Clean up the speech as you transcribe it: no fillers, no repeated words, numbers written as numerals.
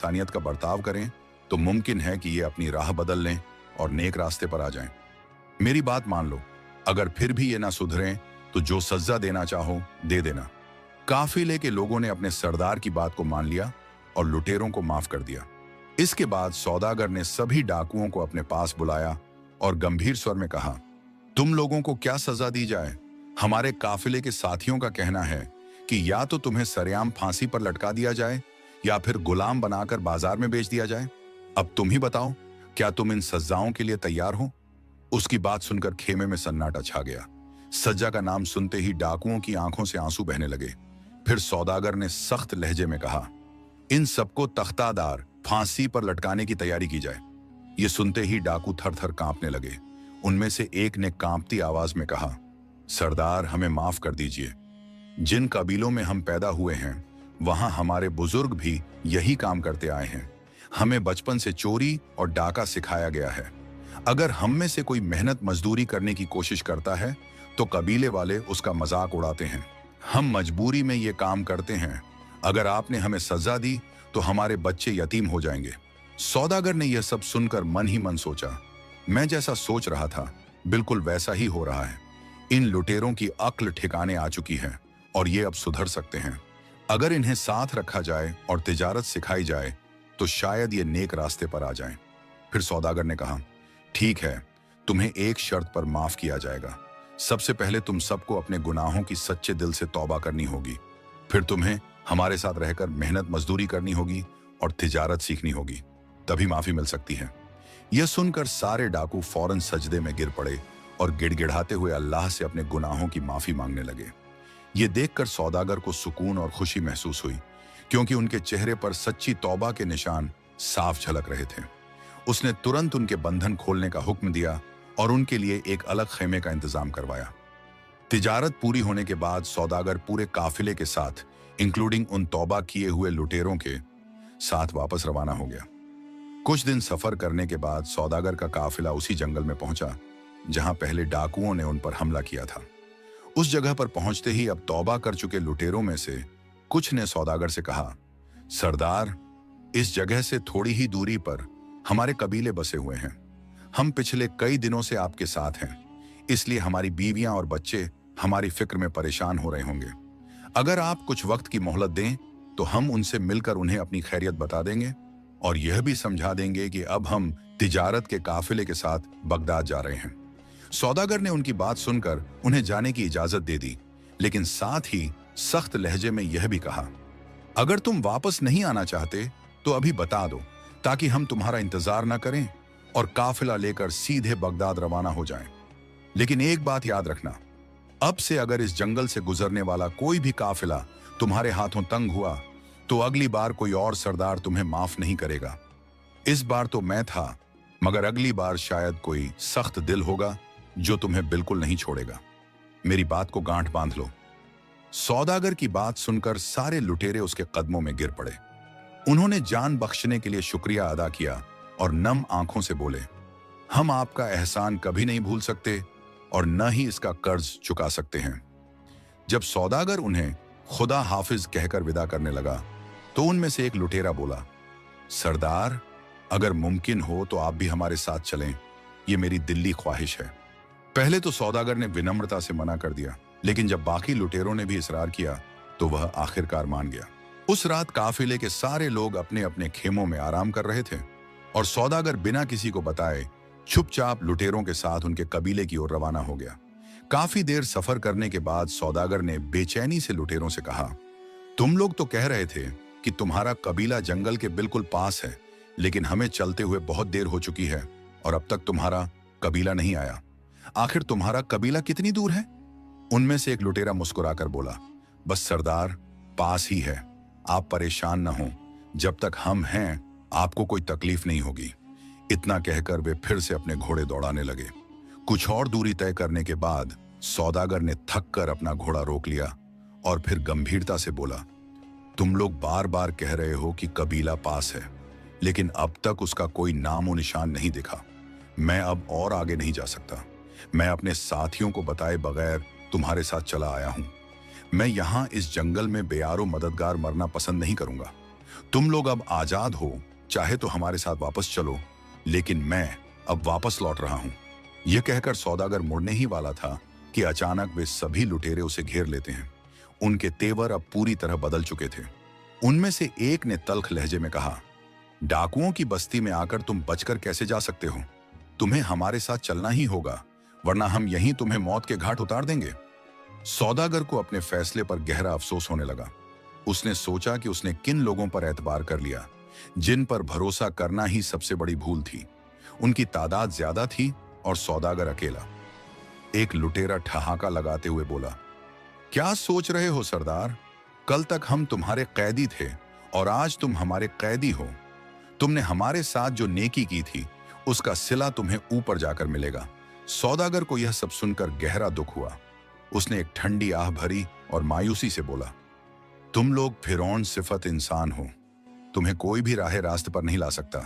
इंसानियत का बर्ताव करें तो मुमकिन है कि ये अपनी राह बदल लें और नेक रास्ते पर आ जाएं। मेरी बात मान लो, अगर फिर भी ये ना सुधरें तो जो सजा देना चाहो दे देना। काफिले के लोगों ने अपने सरदार की बात को मान लिया और लुटेरों को माफ कर दिया। इसके बाद सौदागर ने सभी डाकुओं को अपने पास बुलाया और गंभीर स्वर में कहा, तुम लोगों को क्या सजा दी जाए? हमारे काफिले के साथियों का कहना है कि या तो तुम्हें सरेआम फांसी पर लटका दिया जाए या फिर गुलाम बनाकर बाजार में बेच दिया जाए। अब तुम ही बताओ, क्या तुम इन सजाओं के लिए तैयार हो? उसकी बात सुनकर खेमे में सन्नाटा छा गया। सज्जा का नाम सुनते ही डाकुओं की आंखों से आंसू बहने लगे। फिर सौदागर ने सख्त लहजे में कहा, इन सबको तख्तादार फांसी पर लटकाने की तैयारी की जाए। ये सुनते ही डाकू थर थर कांपने लगे। उनमें से एक ने कांपती आवाज में कहा, सरदार हमें माफ कर दीजिए। जिन कबीलों में हम पैदा हुए हैं वहां हमारे बुजुर्ग भी यही काम करते आए हैं। हमें बचपन से चोरी और डाका सिखाया गया है। अगर हम में से कोई मेहनत मजदूरी करने की कोशिश करता है तो कबीले वाले उसका मजाक उड़ाते हैं। हम मजबूरी में ये काम करते हैं। अगर आपने हमें सजा दी तो हमारे बच्चे यतीम हो जाएंगे। सौदागर ने यह सब सुनकर मन ही मन सोचा, मैं जैसा सोच रहा था बिल्कुल वैसा ही हो रहा है। इन लुटेरों की अक्ल ठिकाने आ चुकी है और ये अब सुधर सकते हैं। अगर इन्हें साथ रखा जाए और तिजारत सिखाई जाए तो शायद ये नेक रास्ते पर आ जाएं। फिर सौदागर ने कहा, ठीक है, तुम्हें एक शर्त पर माफ किया जाएगा। सबसे पहले तुम सबको अपने गुनाहों की सच्चे दिल से तौबा करनी होगी। फिर तुम्हें हमारे साथ रहकर मेहनत मजदूरी करनी होगी और तिजारत सीखनी होगी, तभी माफी मिल सकती है। यह सुनकर सारे डाकू फौरन सजदे में गिर पड़े और गिड़गिड़ाते हुए अल्लाह से अपने गुनाहों की माफी मांगने लगे। ये देखकर सौदागर को सुकून और खुशी महसूस हुई, क्योंकि उनके चेहरे पर सच्ची तौबा के निशान साफ झलक रहे थे। उसने तुरंत उनके बंधन खोलने का हुक्म दिया और उनके लिए एक अलग खेमे का इंतजाम करवाया। तिजारत पूरी होने के बाद सौदागर पूरे काफिले के साथ, इंक्लूडिंग उन तौबा किए हुए लुटेरों के साथ, वापस रवाना हो गया। कुछ दिन सफर करने के बाद सौदागर का काफिला उसी जंगल में पहुंचा जहां पहले डाकुओं ने उन पर हमला किया था। उस जगह पर पहुंचते ही अब तौबा कर चुके लुटेरों में से कुछ ने सौदागर से कहा, सरदार, इस जगह से थोड़ी ही दूरी पर हमारे कबीले बसे हुए हैं। हम पिछले कई दिनों से आपके साथ हैं, इसलिए हमारी बीवियां और बच्चे हमारी फिक्र में परेशान हो रहे होंगे। अगर आप कुछ वक्त की मोहलत दें तो हम उनसे मिलकर उन्हें अपनी खैरियत बता देंगे और यह भी समझा देंगे कि अब हम तिजारत के काफिले के साथ बगदाद जा रहे हैं। सौदागर ने उनकी बात सुनकर उन्हें जाने की इजाजत दे दी, लेकिन साथ ही सख्त लहजे में यह भी कहा, अगर तुम वापस नहीं आना चाहते तो अभी बता दो, ताकि हम तुम्हारा इंतजार न करें और काफिला लेकर सीधे बगदाद रवाना हो जाएं। लेकिन एक बात याद रखना, अब से अगर इस जंगल से गुजरने वाला कोई भी काफिला तुम्हारे हाथों तंग हुआ तो अगली बार कोई और सरदार तुम्हें माफ नहीं करेगा। इस बार तो मैं था, मगर अगली बार शायद कोई सख्त दिल होगा जो तुम्हें बिल्कुल नहीं छोड़ेगा। मेरी बात को गांठ बांध लो। सौदागर की बात सुनकर सारे लुटेरे उसके कदमों में गिर पड़े। उन्होंने जान बख्शने के लिए शुक्रिया अदा किया और नम आंखों से बोले, हम आपका एहसान कभी नहीं भूल सकते और न ही इसका कर्ज चुका सकते हैं। जब सौदागर उन्हें खुदा हाफिज कहकर विदा करने लगा तो उनमें से एक लुटेरा बोला, सरदार, अगर मुमकिन हो तो आप भी हमारे साथ चलें, ये मेरी दिल्ली ख्वाहिश है। पहले तो सौदागर ने विनम्रता से मना कर दिया, लेकिन जब बाकी लुटेरों ने भी इसरार किया तो वह आखिरकार मान गया। उस रात काफिले के सारे लोग अपने अपने खेमों में आराम कर रहे थे और सौदागर बिना किसी को बताए चुपचाप लुटेरों के साथ उनके कबीले की ओर रवाना हो गया। काफी देर सफर करने के बाद सौदागर ने बेचैनी से लुटेरों से कहा, तुम लोग तो कह रहे थे कि तुम्हारा कबीला जंगल के बिल्कुल पास है, लेकिन हमें चलते हुए बहुत देर हो चुकी है और अब तक तुम्हारा कबीला नहीं आया। आखिर तुम्हारा कबीला कितनी दूर है? उनमें से एक लुटेरा मुस्कुराकर बोला, बस सरदार, पास ही है, आप परेशान न हो, जब तक हम हैं आपको कोई तकलीफ नहीं होगी। इतना कहकर वे फिर से अपने घोड़े दौड़ाने लगे। कुछ और दूरी तय करने के बाद सौदागर ने थक कर अपना घोड़ा रोक लिया और फिर गंभीरता से बोला, तुम लोग बार बार कह रहे हो कि कबीला पास है, लेकिन अब तक उसका कोई नामो निशान नहीं दिखा। मैं अब और आगे नहीं जा सकता। मैं अपने साथियों को बताए बगैर तुम्हारे साथ चला आया हूं। मैं यहां इस जंगल में बेयारो मददगार मरना पसंद नहीं करूंगा। तुम लोग अब आजाद हो, चाहे तो हमारे साथ वापस चलो, लेकिन मैं अब वापस लौट रहा हूं। यह कहकर सौदागर मुड़ने ही वाला था कि अचानक वे सभी लुटेरे उसे घेर लेते हैं। उनके तेवर अब पूरी तरह बदल चुके थे। उनमें से एक ने तल्ख लहजे में कहा, डाकुओं की बस्ती में आकर तुम बचकर कैसे जा सकते हो? तुम्हें हमारे साथ चलना ही होगा, वरना हम यहीं तुम्हें मौत के घाट उतार देंगे। सौदागर को अपने फैसले पर गहरा अफसोस होने लगा। उसने सोचा कि उसने किन लोगों पर एतबार कर लिया, जिन पर भरोसा करना ही सबसे बड़ी भूल थी। उनकी तादाद ज्यादा थी और सौदागर अकेला। एक लुटेरा ठहाका लगाते हुए बोला, क्या सोच रहे हो सरदार? कल तक हम तुम्हारे कैदी थे और आज तुम हमारे कैदी हो। तुमने हमारे साथ जो नेकी की थी उसका सिला तुम्हें ऊपर जाकर मिलेगा। सौदागर को यह सब सुनकर गहरा दुख हुआ। उसने एक ठंडी आह भरी और मायूसी से बोला, तुम लोग फिरौन सिफत इंसान हो, तुम्हें कोई भी राह रास्त पर नहीं ला सकता।